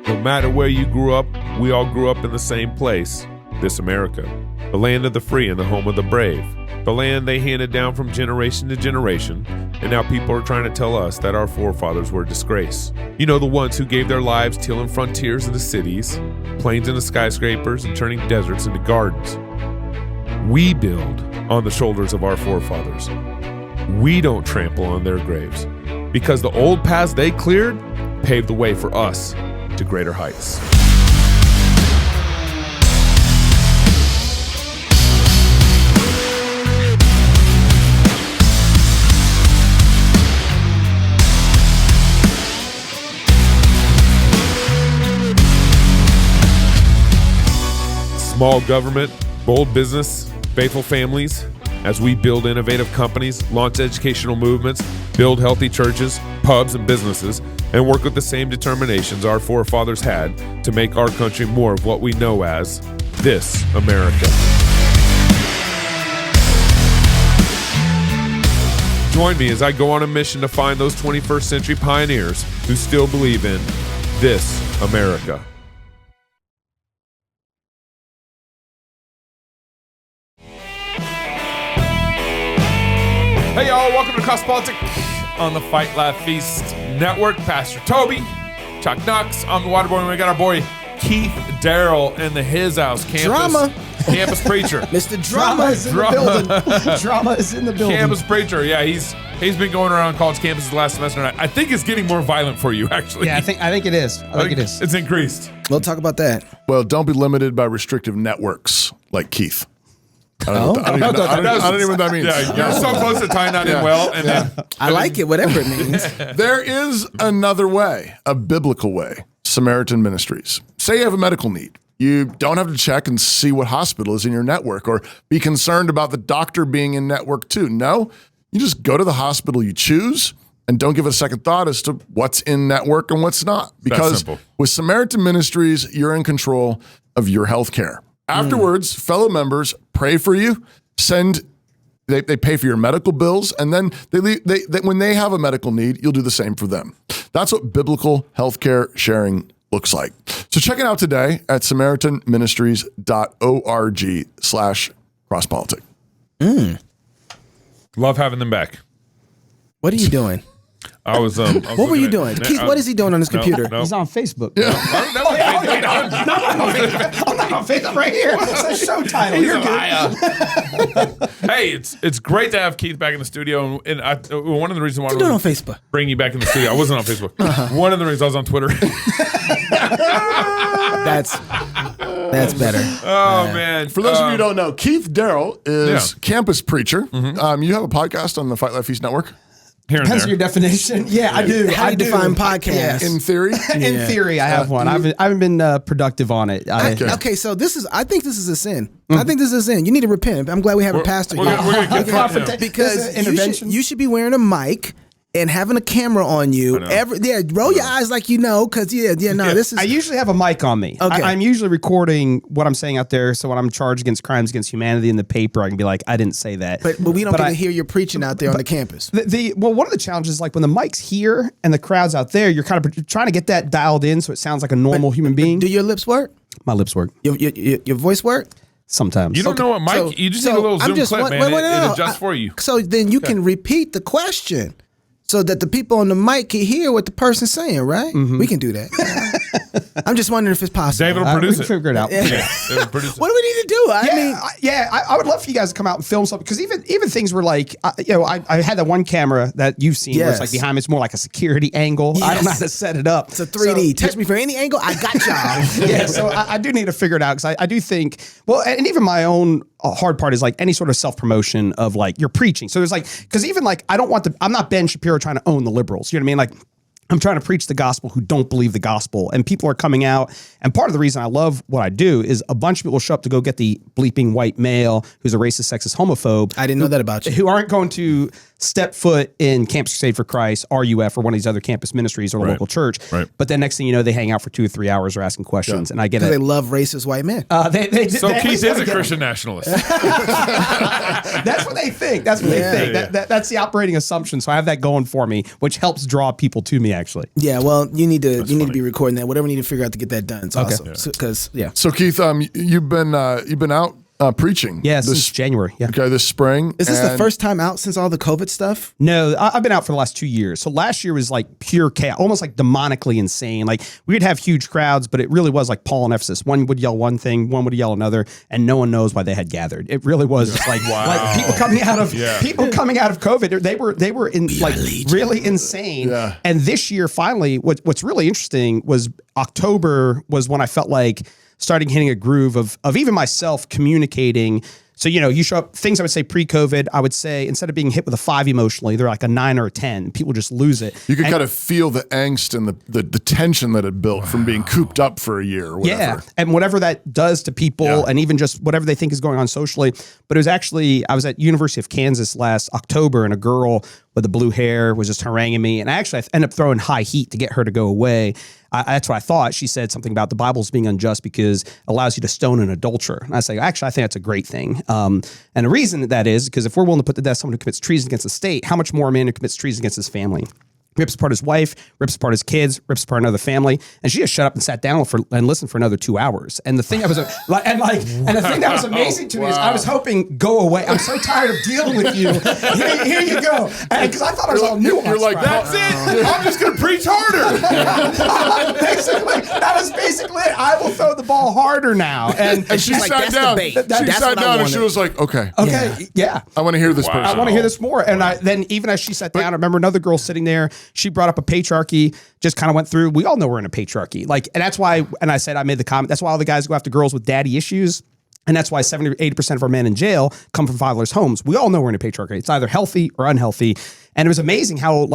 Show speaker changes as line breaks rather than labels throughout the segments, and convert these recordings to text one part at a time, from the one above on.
No matter where you grew up, we all grew up in the same place, this America. The land of the free and the home of the brave. The land they handed down from generation to generation, and now people are trying to tell us that our forefathers were a disgrace. You know, the ones who gave their lives tilling frontiers into cities, plains into skyscrapers, and turning deserts into gardens. We build on the shoulders of our forefathers. We don't trample on their graves, because the old paths they cleared paved the way for us to greater heights. Small government, bold business, faithful families, as we build innovative companies, launch educational movements, build healthy churches, pubs, and businesses, and work with the same determinations our forefathers had to make our country more of what we know as this America. Join me as I go on a mission to find those 21st century pioneers who still believe in this America. Hey y'all, welcome to Cross Politics on the Fight Laugh Feast Network. Pastor Toby, Chuck Knox, I'm the Waterboy, and we got our boy Keith Darrell in the His House campus preacher.
Mr. Drama is in the building. Drama is in the building.
Campus preacher, yeah, he's been going around college campuses last semester, and I think it's getting more violent for you, actually.
Yeah, I think it is. I think it is.
It's increased.
We'll talk about that.
Well, don't be limited by restrictive networks like Keith. I don't even know what that means.
Yeah, you're so close to tying that in well. And then,
I like it, whatever it means.
There is another way, a biblical way, Samaritan Ministries. Say you have a medical need. You don't have to check and see what hospital is in your network or be concerned about the doctor being in network too. No, you just go to the hospital you choose and don't give it a second thought as to what's in network and what's not. Because with Samaritan Ministries, you're in control of your health care. Afterwards, fellow members pray for you, they pay for your medical bills, and then they when they have a medical need, you'll do the same for them. That's what biblical healthcare sharing looks like. So check it out today at samaritanministries.org/crosspolitic.
Love having them back.
What are you doing?
I was
what were you doing? Keith, what is he doing on his computer?
He's on Facebook.
Yeah.
I'm not on Facebook right here. It's a show title. You're good.
Hey, it's great to have Keith back in the studio, and one of the reasons why
What are you doing on Facebook?
Bring you back in the studio. I wasn't on Facebook. One of the reasons I was on Twitter.
That's better.
Oh man!
For those of you who don't know, Keith Darrell is campus preacher. You have a podcast on the Fight Laugh Feast Network.
Here and
Depends on
there.
your definition. Yeah, I do.
How do you define podcast?
In theory.
In theory, I have one. I haven't been productive on it.
Okay, so I think this is a sin. I think this is a sin. You need to repent. I'm glad we have a pastor
We're
here.
gonna get from him.
Because
intervention.
you should be wearing a mic and having a camera on you. Roll your eyes like you know, because this is.
I usually have a mic on me.
Okay.
I'm usually recording what I'm saying out there, so when I'm charged against crimes against humanity in the paper, I can be like, I didn't say that.
But we don't get to hear your preaching out there on the campus.
One of the challenges is like when the mic's here and the crowd's out there, you're kind of trying to get that dialed in so it sounds like a normal human being.
Do your lips work?
My lips work.
Your voice work?
Sometimes.
You don't know what Mike? You just need a little Zoom clip, man. It adjusts for you.
So then you can repeat the question. So that the people on the mic can hear what the person's saying, right? We can do that. I'm just wondering if it's possible.
David will produce
we
it.
can figure it out.
David will produce it.
What do we need to do?
I would love for you guys to come out and film something because even things were like, I had that one camera that you've seen where it's like behind me. It's more like a security angle.
Yes.
I don't know how to set it up.
It's a 3D. Touch me from any angle. I got y'all.
Yeah, so I do need to figure it out because I do think, well, and even my own hard part is like any sort of self-promotion of like you're preaching. So there's like, because even like I'm not Ben Shapiro trying to own the liberals. You know what I mean? Like I'm trying to preach the gospel who don't believe the gospel, and people are coming out. And part of the reason I love what I do is a bunch of people show up to go get the bleeping white male who's a racist, sexist, homophobe.
I didn't know that about you.
Who aren't going to step foot in Campus Crusade for Christ, RUF, or one of these other campus ministries or a local church.
Right.
But then next thing you know, they hang out for 2 or 3 hours or asking questions. And I get it.
They love racist white men.
So Keith is a Christian nationalist.
That's what they think. That's what they think.
Yeah.
That's the operating assumption. So I have that going for me, which helps draw people to me, actually.
Yeah, well, you need to be recording that. Whatever you need to figure out to get that done. It's awesome. Because
So Keith, you've been out preaching.
Yeah, since January. Yeah.
Okay, this spring.
Is this the first time out since all the COVID stuff?
No, I've been out for the last 2 years. So last year was like pure chaos, almost like demonically insane. Like we'd have huge crowds, but it really was like Paul and Ephesus. One would yell one thing, one would yell another, and no one knows why they had gathered. It really was just like, like people coming out of COVID. They were in like really insane. Yeah. And this year, finally, what's really interesting was October was when I felt like starting hitting a groove of even myself communicating. So, you show up, things I would say pre-COVID, I would say, instead of being hit with a 5 emotionally, they're like a 9 or a 10. People just lose it.
You could kind of feel the angst and the tension that had built from being cooped up for a year or whatever.
Yeah, and whatever that does to people and even just whatever they think is going on socially. But it was actually, I was at University of Kansas last October, and a girl with the blue hair was just haranguing me. And I ended up throwing high heat to get her to go away. That's what I thought. She said something about the Bible's being unjust because it allows you to stone an adulterer. And I say, actually, I think that's a great thing. And the reason that is because if we're willing to put to death someone who commits treason against the state, how much more a man who commits treason against his family? Rips apart his wife, rips apart his kids, rips apart another family, and she just shut up and sat down and listened for another 2 hours. And the thing that was and the thing that was amazing to me is I was hoping, go away. I'm so tired of dealing with you. Here you go. Because I thought I was all nuanced.
You're like, that's it. I'm just gonna preach harder.
That was basically it. I will throw the ball harder now. And
she sat down. She sat down and she was like, okay,
yeah.
I want to hear this person.
I want to hear this more. And then even as she sat down, I remember another girl sitting there. She brought up a patriarchy, just kind of went through. We all know we're in a patriarchy. And that's why, and I said, I made the comment, that's why all the guys go after girls with daddy issues. And that's why 70 or 80% of our men in jail come from fatherless homes. We all know we're in a patriarchy. It's either healthy or unhealthy. And it was amazing how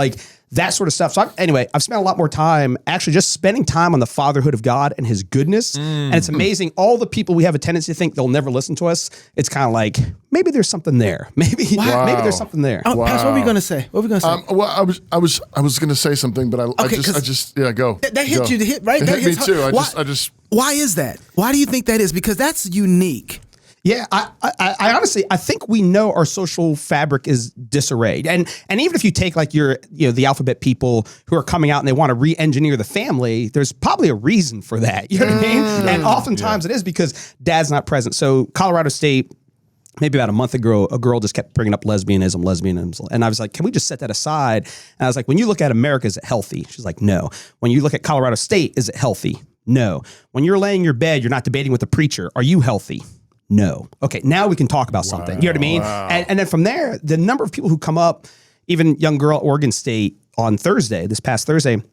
that sort of stuff. So I've spent a lot more time actually just spending time on the fatherhood of God and his goodness. And it's amazing. All the people we have a tendency to think they'll never listen to us. It's kind of like, maybe there's something there. Maybe there's something there.
Oh, Pastor, what were we going to say?
Well, I was going to say something, but I just go.
That hit you, right?
It
that
hit me too. I just.
Why is that? Why do you think that is? Because that's unique.
Yeah, I honestly, I think we know our social fabric is disarrayed. And even if you take the alphabet people who are coming out and they want to re-engineer the family, there's probably a reason for that. You know what I mean? And oftentimes it is because dad's not present. So Colorado State, maybe about a month ago, a girl just kept bringing up lesbianism. And I was like, can we just set that aside? And I was like, when you look at America, is it healthy? She's like, no. When you look at Colorado State, is it healthy? No. When you're laying in your bed, you're not debating with the preacher. Are you healthy? No. Okay, now we can talk about something. You know what I mean? Wow. And then from there, the number of people who come up, even young girl at Oregon State on this past Thursday,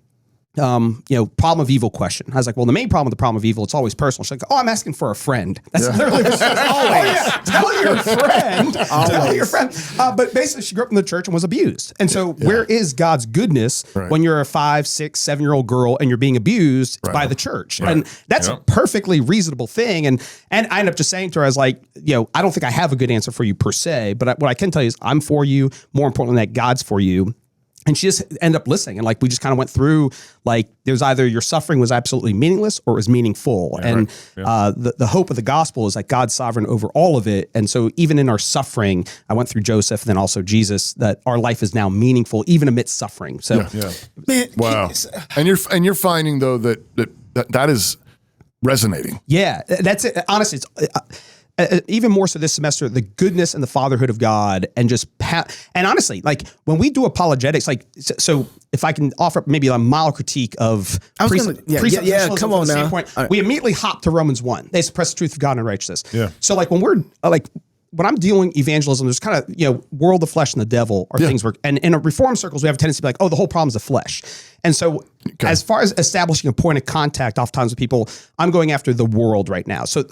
problem of evil question. I was like, well, the main problem with the problem of evil, it's always personal. She's like, oh, I'm asking for a friend. That's literally what she says. Always. Tell your friend. Tell your friend. But basically, she grew up in the church and was abused. And so where is God's goodness when you're a 5, 6, 7-year-old girl and you're being abused by the church? Right. And that's a perfectly reasonable thing. And I ended up just saying to her, I was like, I don't think I have a good answer for you per se, but what I can tell you is I'm for you. More importantly, that God's for you. And she just ended up listening. And we just kind of went through, there's either your suffering was absolutely meaningless or it was meaningful. Yeah, and the hope of the gospel is that God's sovereign over all of it. And so even in our suffering, I went through Joseph and then also Jesus, that our life is now meaningful, even amidst suffering. So,
man,
wow. And you're finding though that is resonating.
Yeah, that's it. Honestly, it's even more so this semester, the goodness and the fatherhood of God, and and honestly, when we do apologetics, so if I can offer maybe a mild critique of
come on now.
Right. We immediately hop to Romans 1. They suppress the truth of God and righteousness.
Yeah.
So when I'm dealing evangelism, there's kind of, world, the flesh, and the devil are things and in reform circles, we have a tendency to be like, oh, the whole problem is the flesh. And so as far as establishing a point of contact oftentimes with people, I'm going after the world right now. So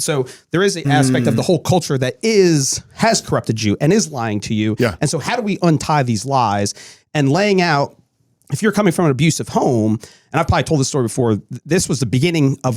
there is an aspect of the whole culture that has corrupted you and is lying to you.
Yeah.
And so how do we untie these lies and laying out, if you're coming from an abusive home, and I've probably told this story before, this was the beginning of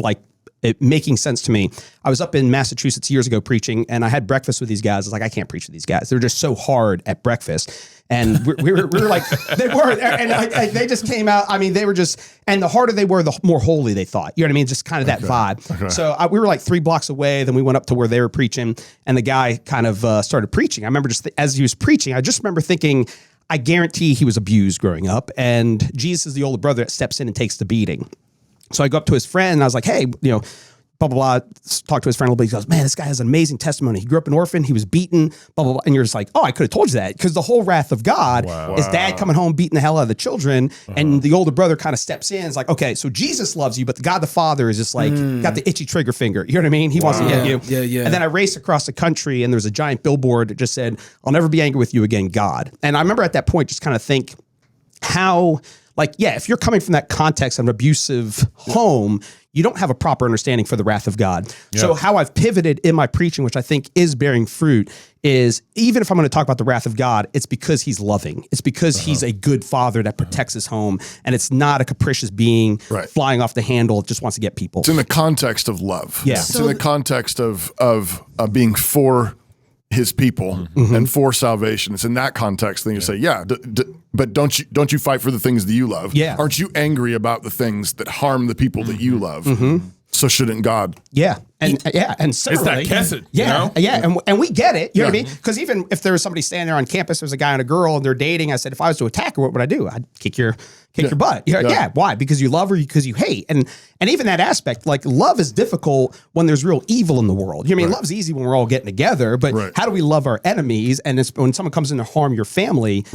it making sense to me. I was up in Massachusetts years ago preaching, and I had breakfast with these guys. I was like, I can't preach with these guys. They're just so hard at breakfast. And we were like, they were, and they just came out. I mean, they were just, and the harder they were, the more holy they thought. You know what I mean? Just kind of that vibe. Okay. So we were like 3 blocks away. Then we went up to where they were preaching, and the guy kind of started preaching. I remember just as he was preaching, I just remember thinking, I guarantee he was abused growing up, and Jesus is the older brother that steps in and takes the beating. So I go up to his friend, and I was like, hey, blah, blah, blah, talk to his friend a little bit. He goes, man, this guy has an amazing testimony. He grew up an orphan. He was beaten, blah, blah, blah. And you're just like, oh, I could have told you that. Because the whole wrath of God is dad coming home beating the hell out of the children. And the older brother kind of steps in. It's like, okay, so Jesus loves you, but the God the Father is just like, got the itchy trigger finger. You know what I mean? He wants to get you.
Yeah.
And then I raced across the country, and there was a giant billboard that just said, I'll never be angry with you again, God. And I remember at that point just kind of think how, like, yeah, if you're coming from that context of an abusive home, you don't have a proper understanding for the wrath of God. Yeah. So how I've pivoted in my preaching, which I think is bearing fruit, is even if I'm going to talk about the wrath of God, it's because he's loving. It's because he's a good father that protects his home. And it's not a capricious being flying off the handle, just wants to get people.
It's in the context of love.
Yeah.
It's in the context of being for his people and for salvation. It's in that context. Then you say, but don't you fight for the things that you love?
Yeah.
Aren't you angry about the things that harm the people that you love? So shouldn't God?
Yeah. And similarly,
it's that kesed,
and we get it. You know what I mean? Because even if there was somebody standing there on campus, there's a guy and a girl, and they're dating. I said, if I was to attack her, what would I do? I'd kick your butt. Why? Because you love her, because you hate. And even that aspect, like, love is difficult when there's real evil in the world. You know what I mean? Love's easy when we're all getting together, but how do we love our enemies? And it's when someone comes in to harm your family,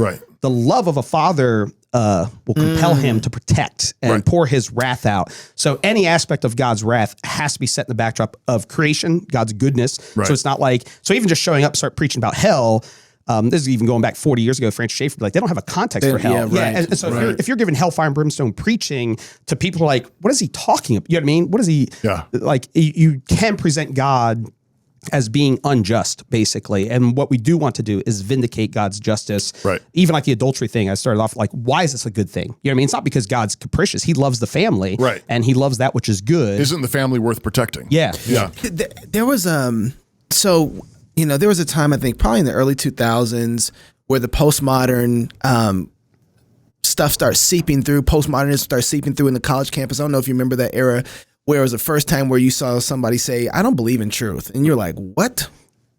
the love of a father will compel him to protect and pour his wrath out. So any aspect of God's wrath has to be set in the backdrop of creation, God's goodness. So it's not like, so even just showing up, start preaching about hell. This is even going back 40 years ago. Francis Schaeffer, like, they don't have a context for hell. And so if you're giving hellfire and brimstone preaching to people, who are like, what is he talking about? You know what I mean? What is he like? You can present God as being unjust, basically. And what we do want to do is vindicate God's justice. Even like the adultery thing, I started off like, why is this a good thing? You know what I mean? It's not because God's capricious. He loves the family. And he loves that which is good.
Isn't the family worth protecting?
There was there was a time, I think probably in the early 2000s, where the postmodern stuff starts seeping through. Postmodernism starts seeping through in the college campus. I don't know if you remember that era, where it was the first time where you saw somebody say, I don't believe in truth. And you're like, what?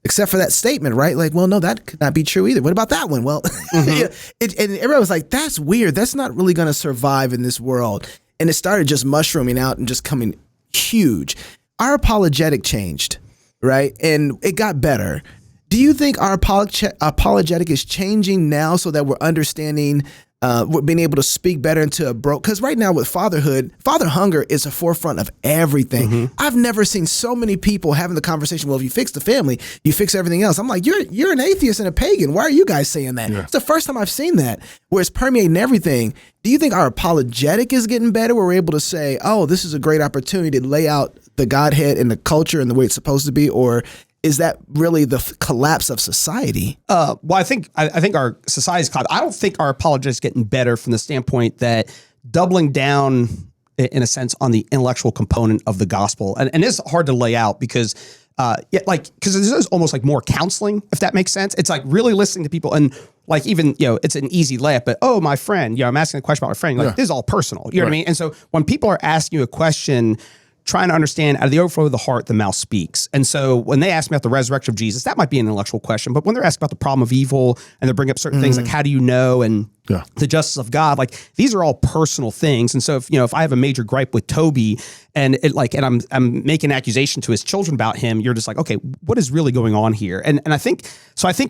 Except for that statement, right? Like, well, no, that could not be true either. What about that one? Well, and everybody was like, that's weird. That's not really going to survive in this world. And it started just mushrooming out and just coming huge. Our apologetic changed, right? And it got better. Do you think our apologetic is changing now so that we're understanding, we're being able to speak better into a because right now with fatherhood, father hunger is a forefront of everything. I've never seen so many people having the conversation, well, if you fix the family, you fix everything else. I'm like, you're an atheist and a pagan. Why are you guys saying that? It's the first time I've seen that, where it's permeating everything. Do you think our apologetic is getting better, where we're able to say, oh, this is a great opportunity to lay out the Godhead and the culture and the way it's supposed to be? Or is that really the collapse of society?
Well, I think our society's collapsed. I don't think our apologetics getting better from the standpoint that doubling down, in a sense, on the intellectual component of the gospel. And it's hard to lay out because because there's almost like more counseling, if that makes sense. It's like really listening to people, and like, even, it's an easy layup, but, oh, my friend, I'm asking a question about my friend. Like, this is all personal. You know what I mean? And so when people are asking you a question, trying to understand, out of the overflow of the heart, the mouth speaks. And so when they ask me about the resurrection of Jesus, that might be an intellectual question. But when they're asking about the problem of evil, and they bring up certain things like, how do you know? And the justice of God, like, these are all personal things. And so if I have a major gripe with Toby, and I'm making an accusation to his children about him, you're just like, okay, what is really going on here? And I think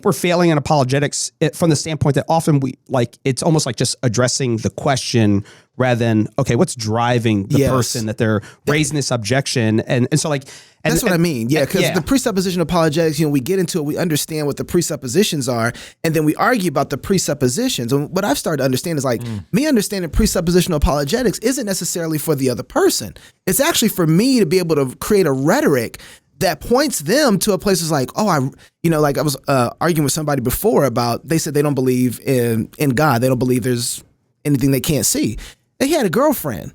we're failing in apologetics from the standpoint that often it's almost like just addressing the question rather than, okay, what's driving the person that they're raising this objection. And so like,
that's what I mean. Yeah, because the presupposition apologetics, we get into it, we understand what the presuppositions are, and then we argue about the presuppositions. And what I've started to understand is like, me understanding presuppositional apologetics isn't necessarily for the other person. It's actually for me to be able to create a rhetoric that points them to a place that's like, oh, I was arguing with somebody before about, they said they don't believe in God. They don't believe there's anything they can't see. And he had a girlfriend.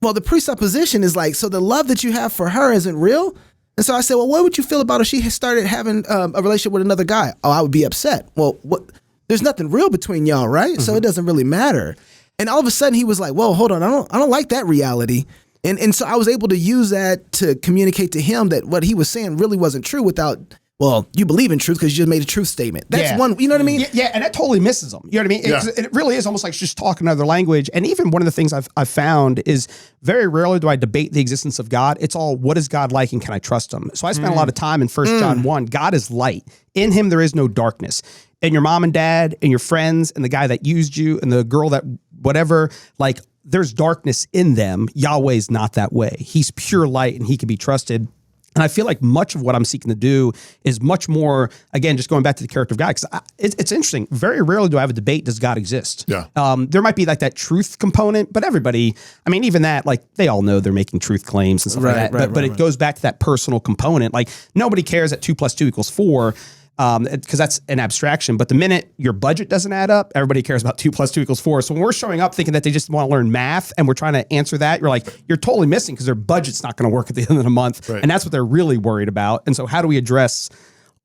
well, the presupposition is like, so the love that you have for her isn't real. And so I said, well, what would you feel about if she had started having a relationship with another guy? Oh, I would be upset. Well, what? There's nothing real between y'all, right? So it doesn't really matter. And all of a sudden he was like, whoa, hold on. I don't like that reality. And so I was able to use that to communicate to him that what he was saying really wasn't true without, well, you believe in truth because you just made a truth statement. That's one, you know what I mean?
Yeah, and that totally misses them. You know what I mean? It really is almost like just talking another language. And even one of the things I've found is very rarely do I debate the existence of God. It's all, what is God like and can I trust him? So I spent a lot of time in 1 John 1. God is light. In him there is no darkness. And your mom and dad and your friends and the guy that used you and the girl that whatever, like there's darkness in them. Yahweh's not that way. He's pure light and he can be trusted. And I feel like much of what I'm seeking to do is much more, again, just going back to the character of God, because it's interesting. Very rarely do I have a debate, does God exist?
Yeah.
There might be like that truth component, but everybody, I mean, even that, like they all know they're making truth claims and stuff like that. But it goes back to that personal component. Like nobody cares that 2 + 2 = 4. Because that's an abstraction. But the minute your budget doesn't add up, everybody cares about 2 + 2 = 4. So when we're showing up thinking that they just want to learn math and we're trying to answer that, you're like, you're totally missing because their budget's not going to work at the end of the month. Right. And that's what they're really worried about. And so how do we address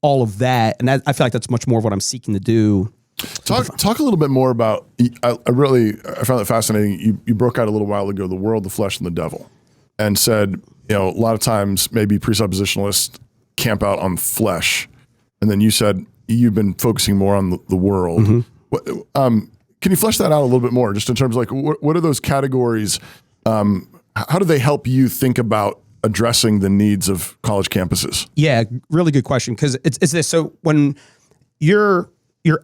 all of that? And I feel like that's much more of what I'm seeking to do.
Talk a little bit more about, I found it fascinating. You broke out a little while ago, the world, the flesh, and the devil, and said, a lot of times maybe presuppositionalists camp out on flesh. And then you said you've been focusing more on the world. Mm-hmm. Can you flesh that out a little bit more, just in terms of like what are those categories? How do they help you think about addressing the needs of college campuses?
Yeah, really good question, because it's this. So when your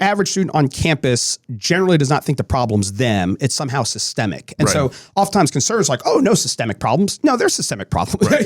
average student on campus generally does not think the problem's them. It's somehow systemic. And so oftentimes conservatives are like, oh, no systemic problems. No, there's systemic problems. Right.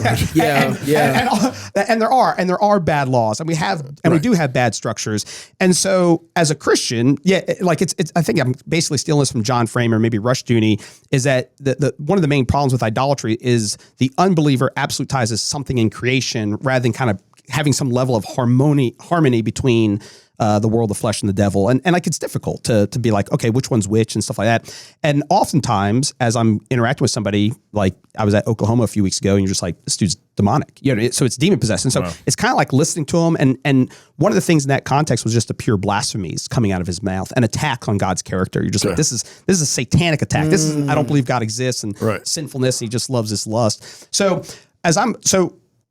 And there are bad laws, and we do have bad structures. And so as a Christian, like it's I think I'm basically stealing this from John Framer, maybe Rushdoony, is that the one of the main problems with idolatry is the unbeliever absolutizes something in creation rather than kind of having some level of harmony between the world, the flesh, and the devil. And like, it's difficult to be like, okay, which one's which and stuff like that. And oftentimes as I'm interacting with somebody, like I was at Oklahoma a few weeks ago and you're just like, this dude's demonic, so it's demon possessed. And so it's kind of like listening to him. And one of the things in that context was just the pure blasphemies coming out of his mouth, an attack on God's character. You're just like, this is a satanic attack. This is, I don't believe God exists and sinfulness. And he just loves his lust. So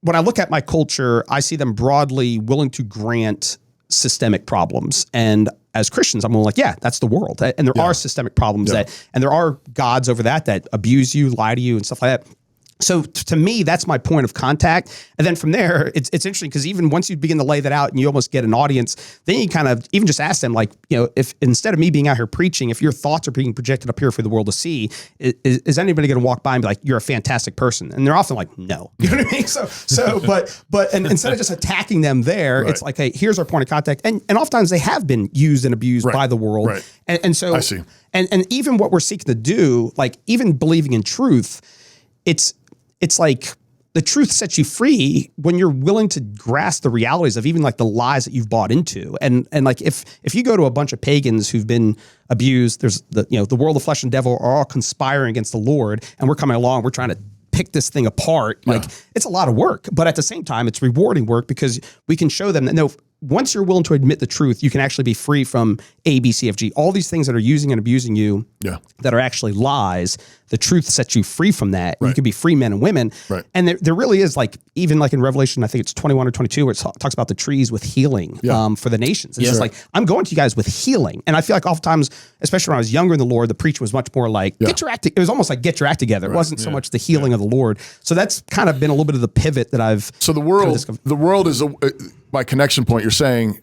when I look at my culture, I see them broadly willing to grant systemic problems. And as Christians, I'm like, yeah, that's the world. And there are systemic problems and there are gods over that abuse you, lie to you and stuff like that. So to me, that's my point of contact. And then from there, it's interesting because even once you begin to lay that out and you almost get an audience, then you kind of even just ask them like, if instead of me being out here preaching, if your thoughts are being projected up here for the world to see, is anybody going to walk by and be like, you're a fantastic person? And they're often like, no, you know what I mean? But instead of just attacking them there, it's like, hey, here's our point of contact. And oftentimes they have been used and abused by the world. And so,
I see.
And even what we're seeking to do, like even believing in truth, it's like the truth sets you free when you're willing to grasp the realities of even like the lies that you've bought into. And like if you go to a bunch of pagans who've been abused, there's the world, the flesh, and devil are all conspiring against the Lord, and we're coming along, we're trying to pick this thing apart. Like it's a lot of work, but at the same time, it's rewarding work because we can show them that no, once you're willing to admit the truth, you can actually be free from A, B, C, F, G. All these things that are using and abusing you that are actually lies, the truth sets you free from that. You can be free men and women. And there really is like, even like in Revelation, I think it's 21 or 22, where it talks about the trees with healing for the nations. It's just like, I'm going to you guys with healing. And I feel like oftentimes, especially when I was younger in the Lord, the preach was much more like, get your act. It was almost like get your act together. It wasn't so much the healing of the Lord. So that's kind of been a little bit of the pivot that I've.
So the world is my connection point. You're saying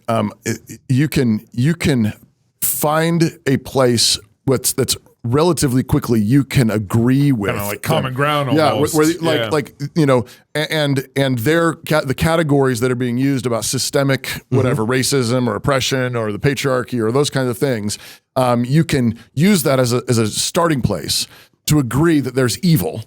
you can find a place that's relatively quickly you can agree with,
kind of like common ground almost.
And the categories that are being used about systemic whatever racism or oppression or the patriarchy or those kinds of things, you can use that as a starting place to agree that there's evil.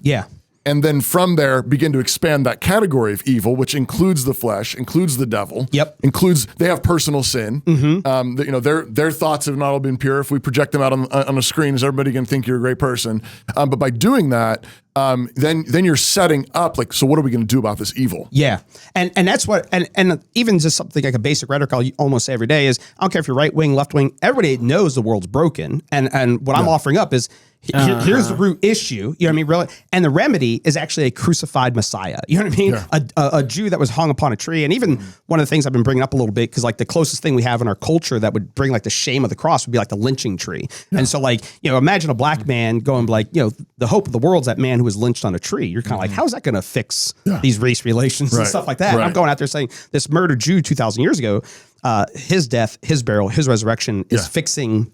and then from there begin to expand that category of evil, which includes the flesh, includes the devil.
Yep.
Includes they have personal sin. Their thoughts have not all been pure. If we project them out on a screen, is everybody going to think you're a great person? But by doing that, then you're setting up like, so what are we going to do about this evil?
Yeah. And that's what, and even just something like a basic rhetoric I'll almost say every day is, I don't care if you're right wing, left wing, everybody knows the world's broken. And what I'm offering up is, here's the root issue. You know what I mean? Really. And the remedy is actually a crucified Messiah. You know what I mean? Yeah. A Jew that was hung upon a tree. And even one of the things I've been bringing up a little bit, because like the closest thing we have in our culture that would bring like the shame of the cross would be like the lynching tree. Yeah. And so like, imagine a black man going like, the hope of the world's that man who was lynched on a tree. You're kind of like, how's that going to fix these race relations and stuff like that? And I'm going out there saying this murdered Jew 2,000 years ago, his death, his burial, his resurrection is fixing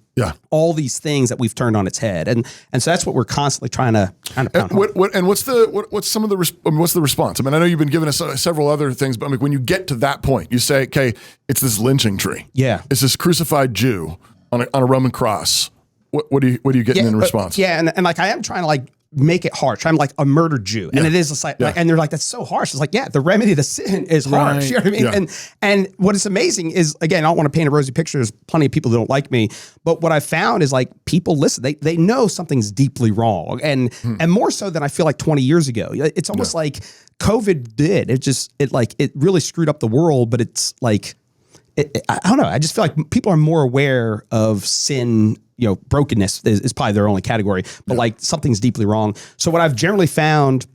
all these things that we've turned on its head, and so that's what we're constantly trying to pound home.
What's the response? I mean, I know you've been giving us several other things, but I mean, when you get to that point, you say, okay, it's this lynching tree.
Yeah,
it's this crucified Jew on a Roman cross. What are you getting in response?
And like I am trying to like make it harsh. I'm like a murdered Jew, and it is like, and they're like, that's so harsh. It's like, the remedy to sin is harsh. You know what I mean? Yeah. And what is amazing is, again, I don't want to paint a rosy picture. There's plenty of people that don't like me, but what I found is like people listen. They know something's deeply wrong, and more so than I feel like 20 years ago. It's almost like COVID did. It really screwed up the world, but it's like. I don't know. I just feel like people are more aware of sin. Brokenness is probably their only category, but like something's deeply wrong. So what I've generally found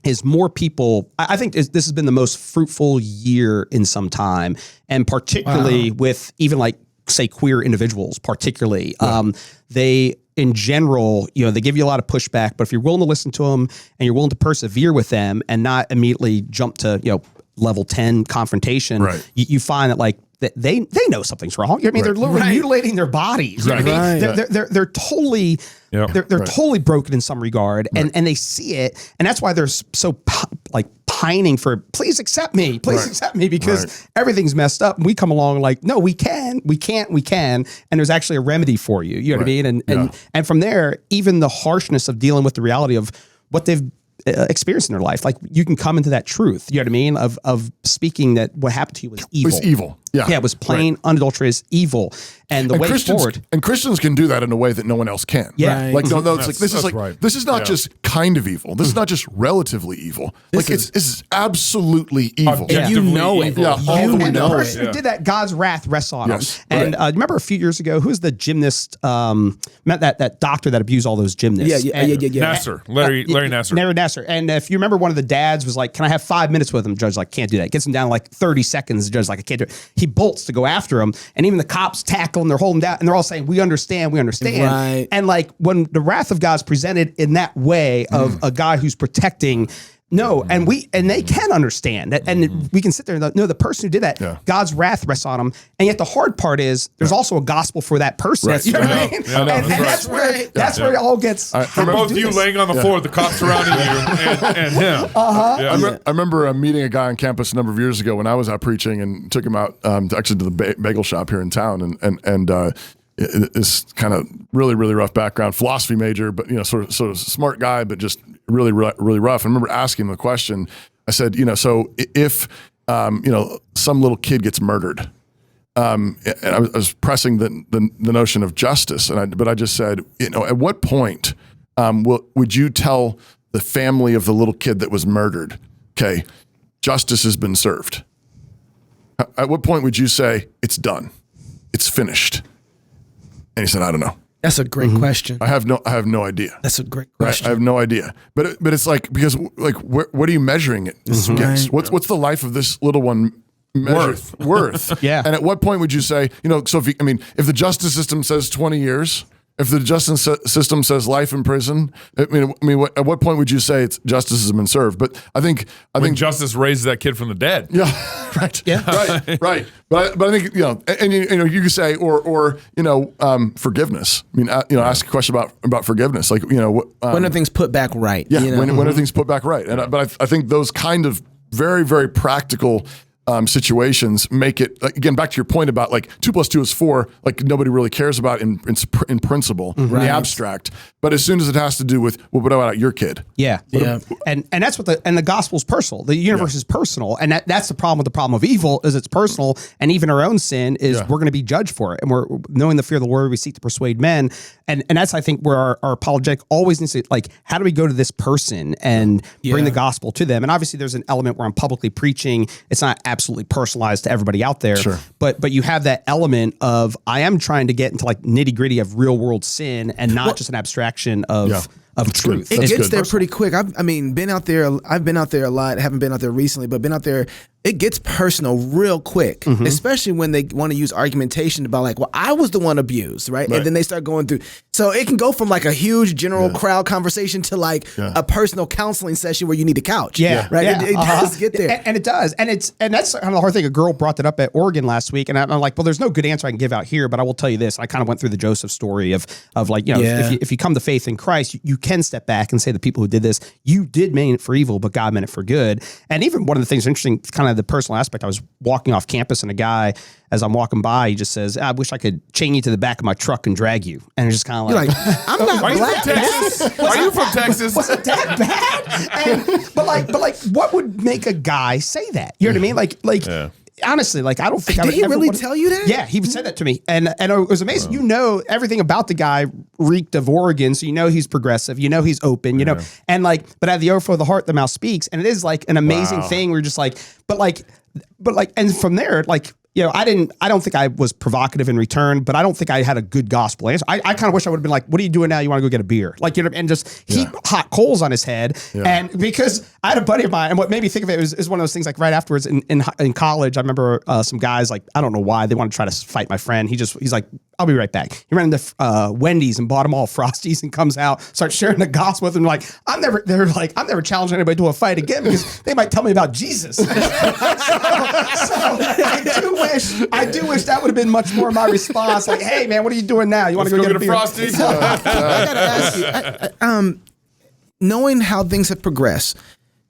is more people. I think this has been the most fruitful year in some time, and particularly with even like say queer individuals, particularly they. In general, they give you a lot of pushback, but if you're willing to listen to them and you're willing to persevere with them and not immediately jump to level 10 confrontation, you find that like that they know something's wrong. You know what I mean? They're literally mutilating their bodies. You know what I mean? They're totally they're totally broken in some regard, and they see it, and that's why they're so like pining for please accept me, because everything's messed up. And we come along like, no, we can, and there's actually a remedy for you. You know what I mean? And from there, even the harshness of dealing with the reality of what they've experienced in their life, like you can come into that truth. You know what I mean? Of speaking that what happened to you was evil.
It was evil. Yeah,
it was plain, unadulterated evil. And the way forward.
And Christians can do that in a way that no one else can.
Yeah.
Like, no, it's like, this is not just kind of evil. This is not just relatively evil. Like, it's absolutely evil.
And you know it.
Yeah,
And the person who did that, God's wrath rests on him. And remember a few years ago, who's the gymnast, that doctor that abused all those gymnasts?
Nasser. Larry Nasser.
Larry Nasser. And if you remember, one of the dads was like, can I have 5 minutes with him? Judge like, can't do that. Gets him down to like 30 seconds. The judge's like, I can't do it. He bolts to go after him. And even the cops tackle him. They're holding him down. And they're all saying, we understand.
Right.
And like when the wrath of God's presented in that way of a God who's protecting, and they can understand that, and we can sit there and no, the person who did that, God's wrath rests on him, and yet the hard part is there's also a gospel for that person.
Right.
You know what I mean? That's where it all gets.
For both of you laying on the floor, the cops surrounding you and him.
I remember meeting a guy on campus a number of years ago when I was out preaching, and took him out to the bagel shop here in town, and this kind of really rough background, philosophy major, but sort of smart guy, but just really rough. I remember asking him a question. I said, so if some little kid gets murdered, and I was pressing the notion of justice, but I just said, at what point would you tell the family of the little kid that was murdered, okay, justice has been served? At what point would you say it's done, it's finished? And he said, I don't know.
That's a great question.
I have no idea.
That's a great question.
I have no idea. But it's like, because like, what are you measuring it against? What's the life of this little one worth?
Yeah.
And at what point would you say, so if the justice system says 20 years, if the justice system says life in prison, at what point would you say justice has been served? But I think
justice raises that kid from the dead.
Yeah, right. Yeah, right. But I think and you could say or forgiveness. Ask a question about forgiveness. Like
when are things put back right?
Yeah, when are things put back right? And but I think those kind of very very practical situations make it, like, again, back to your point about like 2 + 2 is 4, like nobody really cares about in principle, in the abstract. But as soon as it has to do with, well, what about your kid?
Yeah. And that's what the gospel's personal. The universe is personal. And that's the problem with the problem of evil is it's personal. And even our own sin is we're going to be judged for it. And we're knowing the fear of the Lord, we seek to persuade men. And that's, I think, where our apologetic always needs to, like, how do we go to this person and bring the gospel to them? And obviously there's an element where I'm publicly preaching. It's not absolutely personalized to everybody out there.
Sure.
But you have that element of, I am trying to get into like nitty gritty of real world sin and not just an abstraction of truth.
It gets there pretty quick. I've been out there. I've been out there a lot. Haven't been out there recently, but been out there. It gets personal real quick, especially when they want to use argumentation about like, well, I was the one abused, right? And then they start going through. So it can go from like a huge general crowd conversation to like a personal counseling session where you need a couch. Right. It does get there,
and it does, and that's kind of the hard thing. A girl brought that up at Oregon last week, and I'm like, well, there's no good answer I can give out here, but I will tell you this. I kind of went through the Joseph story of like, you know, if you come to faith in Christ, you can step back and say the people who did this, you did mean it for evil, but God meant it for good. And even one of the things interesting, kind of the personal aspect, I was walking off campus and a guy, as I'm walking by, he just says, I wish I could chain you to the back of my truck and drag you. And it's just kind of like,
I'm not
Are you
black.
from Texas? Are you from Texas?
Was it that bad? But like, what would make a guy say that? You know what I mean? Honestly, like, I don't think I would
Did he
ever
really
wanna-
tell you that?
Yeah, he said that to me, and it was amazing. You know, everything about the guy reeked of Oregon, so you know he's progressive, you know he's open, you know, and like, but out of the overflow of the heart, the mouth speaks, and it is like an amazing thing. We're just like, but like, and from there, like, you know, I don't think I was provocative in return, but I don't think I had a good gospel answer. I kind of wish I would have been like, what are you doing now? You want to go get a beer? Like, you know, and just heap hot coals on his head. And because I had a buddy of mine, and what made me think of it is one of those things, like right afterwards in college, I remember some guys, like, I don't know why, they wanted to try to fight my friend. He's like, I'll be right back. He ran into Wendy's and bought them all Frosties and comes out, starts sharing the gospel with them. Like, I'm never challenging anybody to a fight again because they might tell me about Jesus. so I do wish that would have been much more my response. Like, hey man, what are you doing now? You want to go get a beer?
Frosty?
I gotta ask you, knowing how things have progressed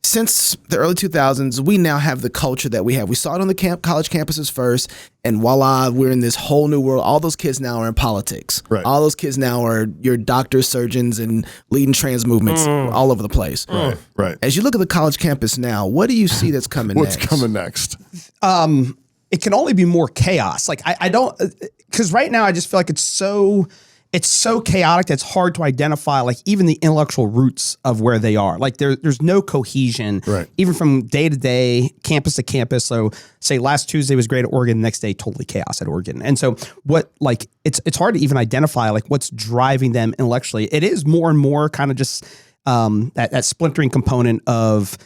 since the early 2000s, we now have the culture that we have. We saw it on the college campuses first, and voila, we're in this whole new world. All those kids now are in politics.
Right.
All those kids now are your doctors, surgeons, and leading trans movements all over the place.
Right.
As you look at the college campus now, what do you see that's coming
What's
next?
coming next?
It can only be more chaos. Like I don't, because right now I just feel like it's so chaotic that it's hard to identify like even the intellectual roots of where they are. Like there's no cohesion, even from day to day, campus to campus. So say last Tuesday was great at Oregon, the next day totally chaos at Oregon. And so what, like it's hard to even identify like what's driving them intellectually. It is more and more kind of just that splintering component of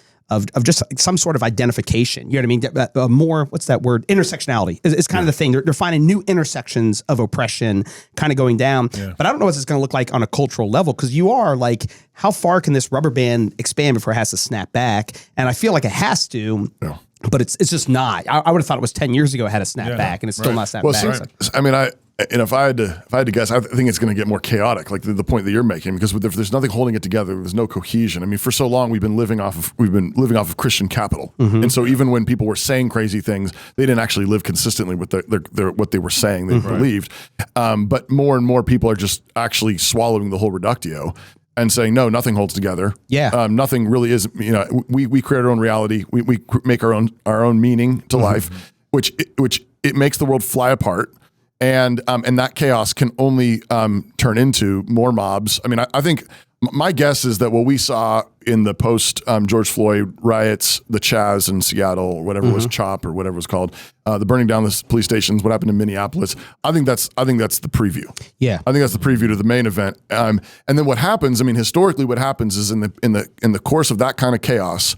just some sort of identification. You know what I mean? More, what's that word? Intersectionality is kind of the thing. They're finding new intersections of oppression kind of going down. But I don't know what it's going to look like on a cultural level, because you are like, how far can this rubber band expand before it has to snap back? And I feel like it has to. But it's just not. I would have thought it was 10 years ago it had a snap back, and it's still not snapped back.
I mean, if I had to guess, I think it's going to get more chaotic, like the point that you're making, because if there's nothing holding it together, there's no cohesion. I mean, for so long we've been living off of Christian capital, and so even when people were saying crazy things, they didn't actually live consistently with their what they were saying they believed. But more and more people are just actually swallowing the whole reductio and saying, no, nothing holds together. Nothing really is. You know, we create our own reality. We make our own meaning to life, which it makes the world fly apart. And that chaos can only turn into more mobs. I mean, I think my guess is that what we saw in the post George Floyd riots, the Chaz in Seattle, or whatever it was, CHOP or whatever it was called, the burning down the police stations, what happened in Minneapolis. I think that's the preview. I think that's the preview to the main event. And then what happens? I mean, historically, what happens is in the course of that kind of chaos,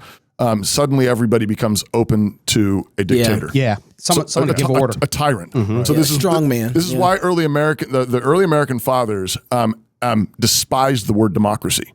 suddenly everybody becomes open to a dictator.
Someone to give order.
A tyrant. So this is
strong man.
This is why the early American fathers despised the word democracy.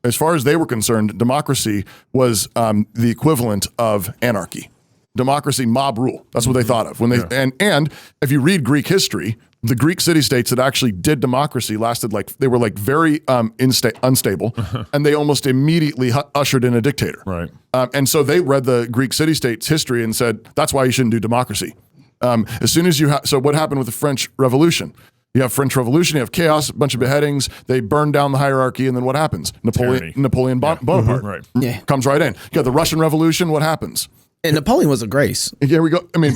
As far as they were concerned, democracy was the equivalent of anarchy. democracy, mob rule. That's what they thought of when they and if you read Greek history, the Greek city-states that actually did democracy lasted they were very unstable, and they almost immediately ushered in a dictator.
Right.
And so they read the Greek city-states history and said, that's why you shouldn't do democracy. As soon as so what happened with the French Revolution? You have French Revolution, you have chaos, a bunch of beheadings, they burn down the hierarchy, and then what happens? Napoleon Bonaparte comes right in. You got the Russian Revolution, what happens?
And Napoleon was a grace.
Here we go. I mean,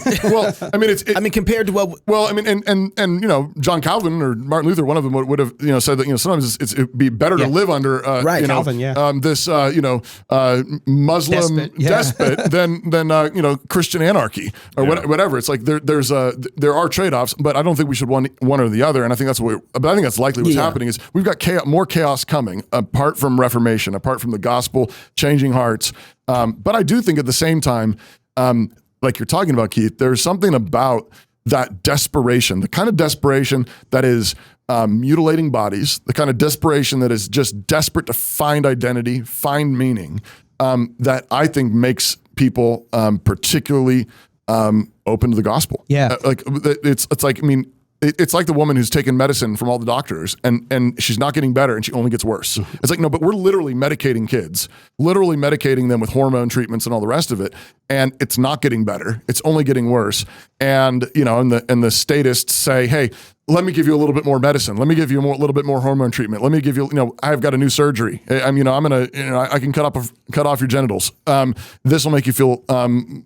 compared to what?
Well, I mean, and John Calvin or Martin Luther, one of them would have said that sometimes it'd be better to live under
Calvin,
this Muslim despot than Christian anarchy or whatever. It's like there are trade-offs, but I don't think we should one or the other. And I think that's likely what's happening is we've got more chaos coming apart from Reformation, apart from the gospel changing hearts. But I do think at the same time, like you're talking about, Keith, there's something about that desperation, the kind of desperation that is mutilating bodies, the kind of desperation that is just desperate to find identity, find meaning, that I think makes people particularly open to the gospel.
Yeah.
It's like the woman who's taken medicine from all the doctors and she's not getting better and she only gets worse. It's like, no, but we're literally medicating kids, literally medicating them with hormone treatments and all the rest of it. And it's not getting better. It's only getting worse. And, and the statists say, hey, let me give you a little bit more medicine. Let me give you a little bit more hormone treatment. Let me give you, I've got a new surgery. I can cut off your genitals. This will make you feel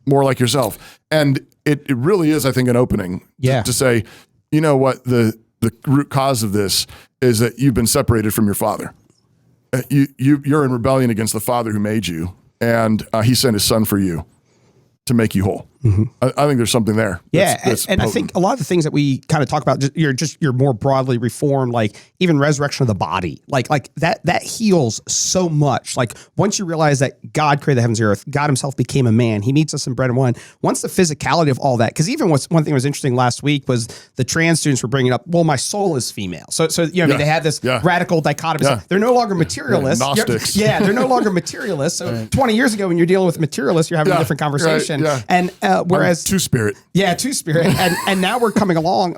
more like yourself. And it really is, I think, an opening to say, you know what, the root cause of this is that you've been separated from your father. You're in rebellion against the Father who made you, and he sent his son for you to make you whole. Mm-hmm. I think there's something there. That's
I think a lot of the things that we kind of talk about, you're more broadly reformed, like even resurrection of the body, like that heals so much. Like once you realize that God created the heavens and the earth, God himself became a man, he meets us in bread and wine. Once the physicality of all that, because even one thing that was interesting last week was the trans students were bringing up, well, my soul is female. So they had this radical dichotomy.
Yeah.
So they're no longer materialists.
Gnostics.
They're no longer materialists. So 20 years ago, when you're dealing with materialists, you're having a different conversation.
Right.
And whereas
two-spirit.
Yeah, two-spirit. and now we're coming along,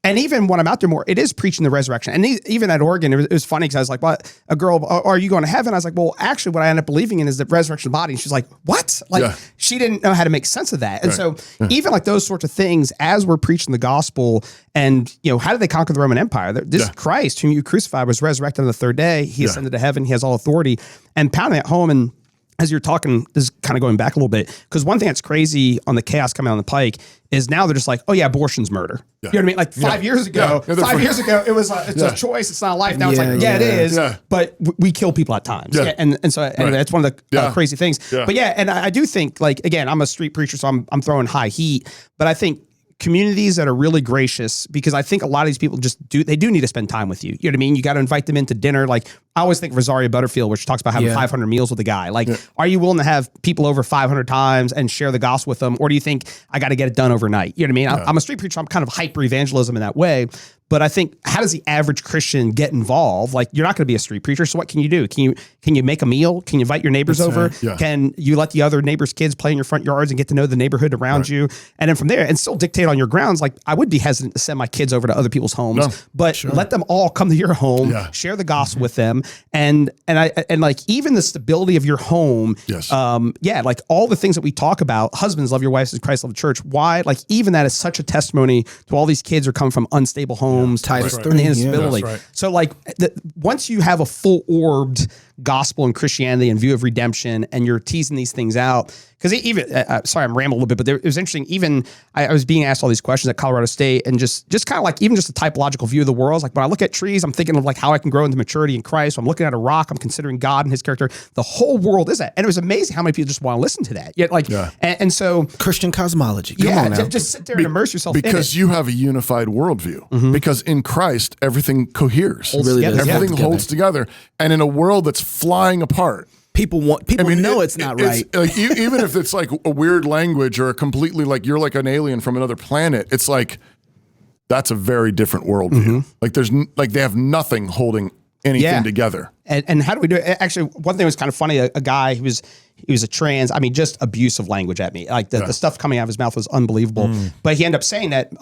and even when I'm out there more, it is preaching the resurrection. And even at Oregon, it was funny because I was like, what? A girl, are you going to heaven? I was like, well, actually what I ended up believing in is the resurrection of the body. And she's like, what? She didn't know how to make sense of that. And so even like those sorts of things, as we're preaching the gospel and, how did they conquer the Roman Empire? This Christ, whom you crucified, was resurrected on the third day. He ascended to heaven. He has all authority. And pounding it home, and as you're talking, this is kind of going back a little bit, because one thing that's crazy on the chaos coming on the pike is now they're just like, oh yeah, abortion's murder. Yeah. You know what I mean? Like 5 years ago, it was it's a choice, it's not a life. Now it's like, it is, but we kill people at times. Yeah. And so anyway, that's one of the crazy things. Yeah. But and I do think, like, again, I'm a street preacher, so I'm throwing high heat, but I think communities that are really gracious, because I think a lot of these people they do need to spend time with you. You know what I mean? You got to invite them into dinner. Like I always think of Rosaria Butterfield, where she talks about having 500 meals with a guy. Like, are you willing to have people over 500 times and share the gospel with them? Or do you think I got to get it done overnight? You know what I mean? I'm a street preacher. I'm kind of hyper evangelism in that way. But I think, how does the average Christian get involved? Like, you're not going to be a street preacher, so what can you do? Can you make a meal? Can you invite your neighbors over? Yeah. Can you let the other neighbors' kids play in your front yards and get to know the neighborhood around you? And then from there, and still dictate on your grounds. Like, I would be hesitant to send my kids over to other people's homes, but let them all come to your home, share the gospel with them, and like even the stability of your home. Like all the things that we talk about. Husbands, love your wives as Christ loved the church. Why? Like even that is such a testimony to all these kids are coming from unstable homes.
Titus 3,
and instability. So like once you have a full orbed gospel and Christianity and view of redemption, and you're teasing these things out, because even sorry, I'm rambling a little bit, but it was interesting. Even I was being asked all these questions at Colorado State, and just kind of like even just a typological view of the world. Like when I look at trees, I'm thinking of like how I can grow into maturity in Christ. When I'm looking at a rock, I'm considering God and His character. The whole world is that, and it was amazing how many people just want to listen to that. Yet, like, and so
Christian cosmology. Come on now.
Just sit there and immerse yourself in it.
Because you have a unified worldview. Mm-hmm. Because in Christ, everything coheres. Everything holds together. And in a world that's flying apart,
people know it's not right.
Like, even if it's like a weird language or a completely like you're like an alien from another planet, it's like that's a very different worldview. Mm-hmm. Like they have nothing holding anything together.
And how do we do it? Actually, one thing was kind of funny. A guy who He was a trans. I mean, just abusive language at me. Like the stuff coming out of his mouth was unbelievable. But he ended up saying that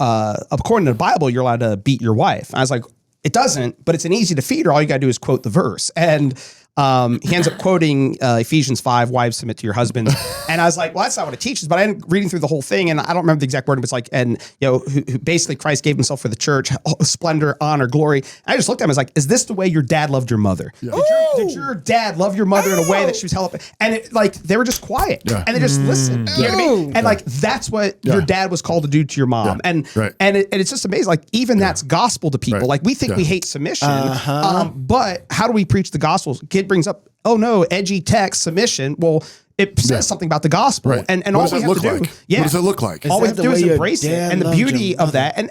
according to the Bible, you're allowed to beat your wife. And I was like, it doesn't, but it's an easy defeater. All you got to do is quote the verse. And he ends up quoting Ephesians 5, wives submit to your husbands. And I was like, well, that's not what it teaches. But I ended up reading through the whole thing, and I don't remember the exact word, but it's like, and who basically Christ gave himself for the church, splendor, honor, glory. And I just looked at him, I was like, is this the way your dad loved your mother? Yeah. Did your dad love your mother in a way that she was held up? And they were just quiet, and they just listened. You know what I mean? And like, that's what your dad was called to do to your mom. And it's just amazing. Like, even that's gospel to people. Like, we think we hate submission, but how do we preach the gospel? Kid brings up, oh no, edgy text submission. Well, it says something about the gospel, and all we have to do,
what does it look like?
All we have to do is embrace it, and the beauty of that. And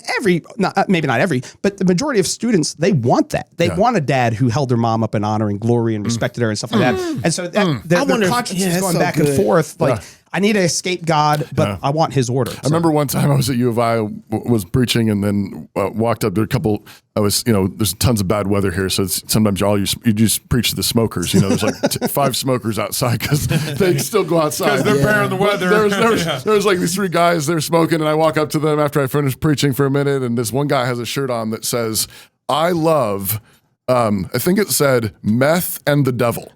maybe not every, but the majority of students, they want that. They want a dad who held their mom up in honor and glory and respected her and stuff like that. And so their conscience is going back and forth. Like, I need to escape God, but I want His order.
I remember one time I was at U of I, was preaching, and then walked up to a couple. I was, there's tons of bad weather here, so sometimes you just preach to the smokers. There's like 5 smokers outside because they still go outside
because they're bearing the weather.
There was like these 3 guys, they're smoking, and I walk up to them after I finish preaching for a minute, and this one guy has a shirt on that says, "I love," I think it said, "meth and the devil."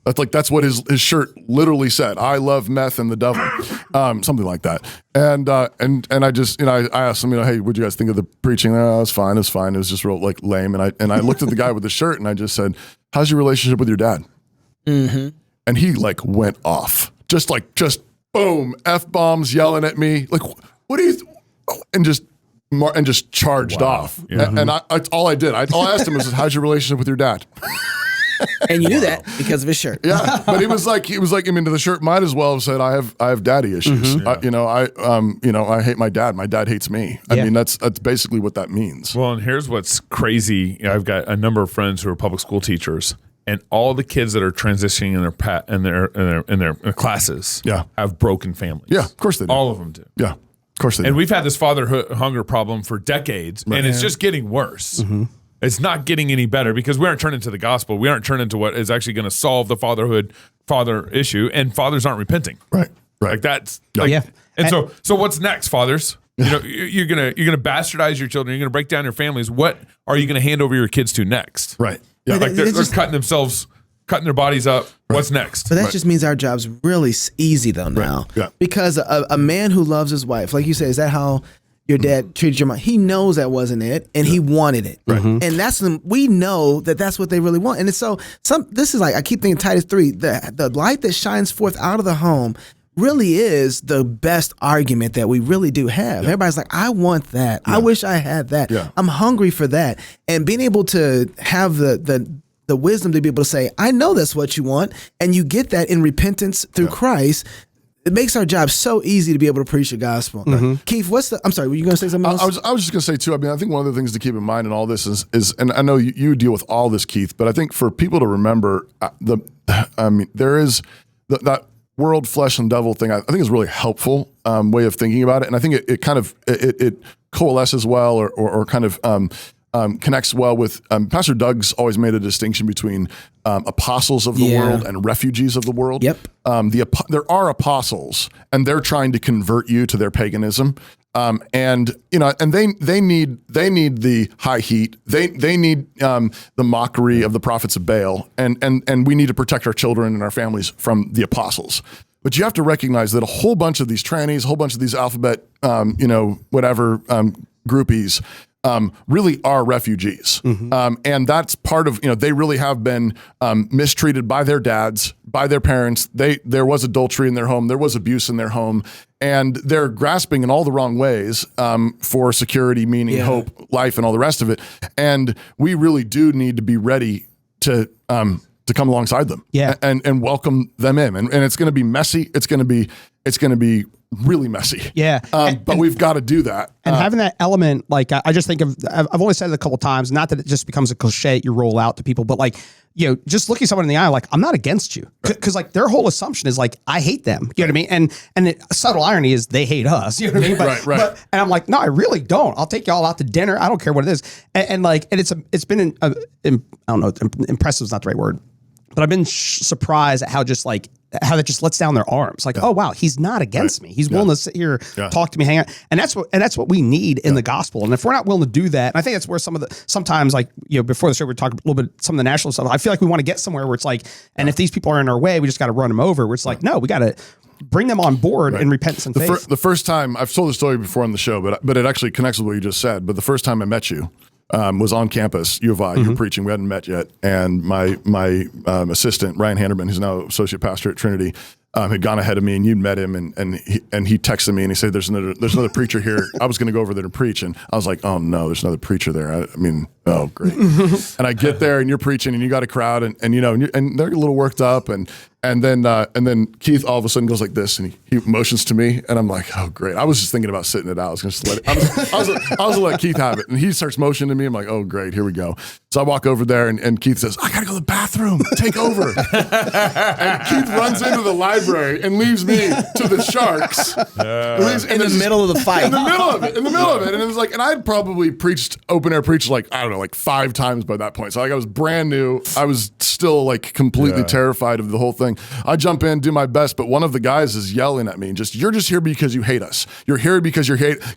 That's what his shirt literally said. "I love meth and the devil," something like that. And I just I asked him, hey, what'd you guys think of the preaching? Oh, it was fine. It was fine. It was just real like lame. And I looked at the guy with the shirt and I just said, "How's your relationship with your dad?" Mm-hmm. And he like went off, just boom, F-bombs yelling at me, like, what do you? And just charged off. Yeah. And all I asked him was, "How's your relationship with your dad?"
And you knew that because of his shirt.
Yeah, but he was like, the shirt might as well have said, "I have daddy issues." Mm-hmm. I hate my dad. My dad hates me. I mean, that's basically what that means.
Well, and here's what's crazy. I've got a number of friends who are public school teachers, and all the kids that are transitioning in their classes, have broken families.
Yeah, of course they do.
All of them do.
Yeah, of course they do.
And we've had this father hunger problem for decades, and it's just getting worse. Mm-hmm. It's not getting any better because we aren't turning to the gospel. We aren't turning to what is actually going to solve the father issue, and fathers aren't repenting.
Right.
Like that's And so what's next, fathers? You're gonna bastardize your children. You're gonna break down your families. What are you gonna hand over your kids to next?
Right.
Yeah. Like they're cutting their bodies up. Right. What's next?
But that just means our job's really easy though now. Right. Yeah. Because a man who loves his wife, like you say, is that how your dad treated your mom? He knows that wasn't it, and he wanted it. Right. Mm-hmm. And we know that's what they really want. And it's this is like, I keep thinking Titus 3, the light that shines forth out of the home really is the best argument that we really do have. Yeah. Everybody's like, I want that. Yeah. I wish I had that. Yeah. I'm hungry for that. And being able to have the wisdom to be able to say, I know that's what you want, and you get that in repentance through Christ. It makes our job so easy to be able to preach the gospel. Mm-hmm. Keith, I'm sorry, were you going to say something else?
I was just going to say too, I mean, I think one of the things to keep in mind in all this is and I know you deal with all this, Keith, but I think for people to remember there is that world, flesh, and devil thing, I think is really helpful way of thinking about it. And I think it kind of, it coalesces well or kind of connects well with Pastor Doug's always made a distinction between apostles of the world and refugees of the world. Yep. There are apostles, and they're trying to convert you to their paganism. And they need the high heat. They need the mockery of the prophets of Baal, and we need to protect our children and our families from the apostles. But you have to recognize that a whole bunch of these trannies, a whole bunch of these alphabet, groupies, really are refugees. Mm-hmm. And that's part of, they really have been mistreated by their dads, by their parents. There was adultery in their home. There was abuse in their home. And they're grasping in all the wrong ways for security, meaning, hope, life, and all the rest of it. And we really do need to be ready to come alongside them and welcome them in. And it's going to be messy. It's going to be really messy. Yeah. But we've got to do that.
And having that element, like I just think I've only said it a couple of times, not that it just becomes a cliche you roll out to people, but like, just looking someone in the eye, like, I'm not against you. Cause like their whole assumption is like, I hate them. You know what I mean? And the subtle irony is they hate us. You know what I mean? But, and I'm like, no, I really don't. I'll take y'all out to dinner. I don't care what it is. And it's been, I don't know, impressive is not the right word, but I've been surprised at how just like how that just lets down their arms. Like, oh wow, he's not against me. He's willing to sit here, talk to me, hang out. And that's what we need in the gospel. And if we're not willing to do that, and I think that's where sometimes like, before the show, we talked a little bit, some of the national stuff. I feel like we want to get somewhere where it's like, and if these people are in our way, we just got to run them over, where it's like, no, we got to bring them on board in repentance and faith.
The first time, I've told the story before on the show, but it actually connects with what you just said. But the first time I met you, was on campus, U of I. You were preaching. We hadn't met yet, and my assistant Ryan Handerman, who's now associate pastor at Trinity, had gone ahead of me, and you'd met him, and he texted me and he said, "There's another preacher here." I was going to go over there to preach, and I was like, "Oh no, there's another preacher there." I mean, oh great. And I get there, and you're preaching, and you got a crowd, and they're a little worked up, and then Keith all of a sudden goes like this, and he motions to me, and I'm like, oh great. I was just thinking about sitting it out. I was going to let it. I was going to let Keith have it, and he starts motioning to me. I'm like, oh great, here we go. So I walk over there, and Keith says, I got to go to the bathroom. Take over. And Keith runs into the library and leaves me to the Sharks.
In the middle of the fight.
In the middle of it. And it was like, and I had probably open air preached like, I don't know, like 5 times by that point. So like I was brand new. I was still like completely terrified of the whole thing. I jump in, do my best, but one of the guys is yelling at me and you're just here because you hate us. You're here because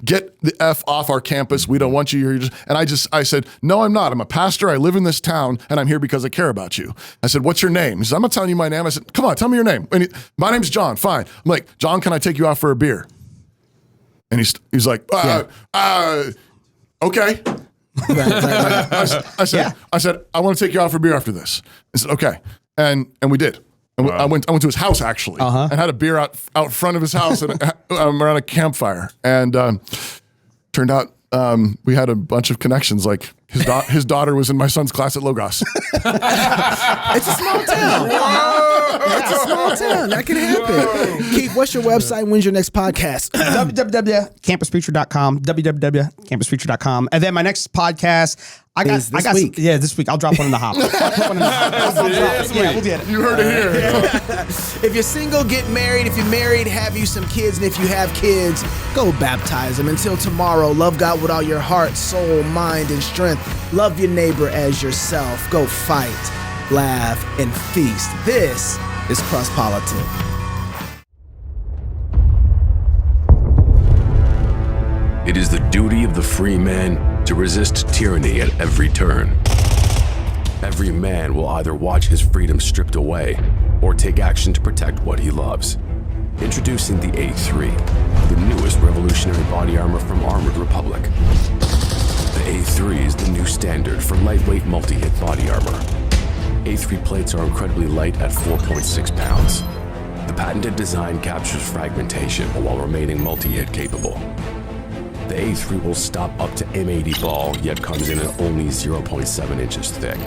get the F off our campus. We don't want you here. And I said, no, I'm not. I'm a pastor. I live in this town and I'm here because I care about you. I said, what's your name? He said, I'm not telling you my name. I said, come on, tell me your name. And my name's John. Fine. I'm like, John, can I take you out for a beer? And he's like, okay. I said, I want to take you out for beer after this. He said, okay. And we did. And I went to his house actually and had a beer out front of his house and around a campfire. And turned out we had a bunch of connections. Like his daughter was in my son's class at Logos.
It's a small town. It's a small town. That can happen. Keith, what's your website? When's your next podcast?
www.campuspreacher.com. www.campuspreacher.com. And then my next podcast, I got
week.
Yeah, this week. I'll drop one in the hopper. We'll do it.
You heard it here.
If you're single, get married. If you're married, have you some kids. And if you have kids, go baptize them. Until tomorrow, love God with all your heart, soul, mind, and strength. Love your neighbor as yourself. Go fight, laugh, and feast. This is Cross Politic.
It is the duty of the free man to resist tyranny at every turn. Every man will either watch his freedom stripped away or take action to protect what he loves. Introducing the A3, the newest revolutionary body armor from Armored Republic. The A3 is the new standard for lightweight multi-hit body armor. A3 plates are incredibly light at 4.6 pounds. The patented design captures fragmentation while remaining multi-hit capable. The A3 will stop up to M80 ball, yet comes in at only 0.7 inches thick.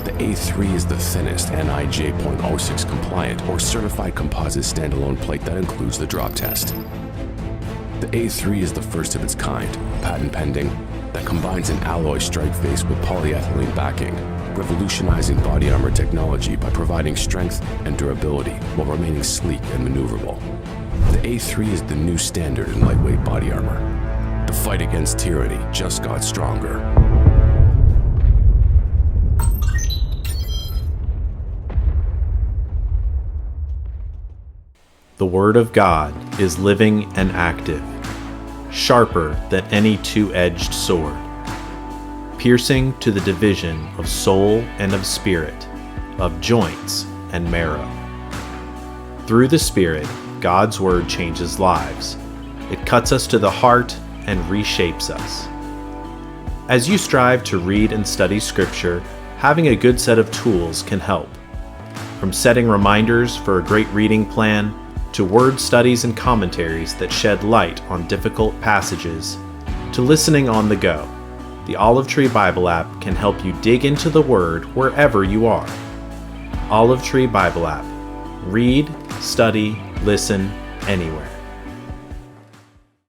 The A3 is the thinnest NIJ .06 compliant or certified composite standalone plate that includes the drop test. The A3 is the first of its kind, patent pending, that combines an alloy strike face with polyethylene backing, revolutionizing body armor technology by providing strength and durability while remaining sleek and maneuverable. The A3 is the new standard in lightweight body armor. The fight against tyranny just got stronger.
The Word of God is living and active, sharper than any two-edged sword, piercing to the division of soul and of spirit, of joints and marrow. Through the Spirit, God's Word changes lives. It cuts us to the heart and reshapes us. As you strive to read and study Scripture, having a good set of tools can help. From setting reminders for a great reading plan, to word studies and commentaries that shed light on difficult passages, to listening on the go, the Olive Tree Bible app can help you dig into the Word wherever you are. Olive Tree Bible app. Read, study, listen, anywhere.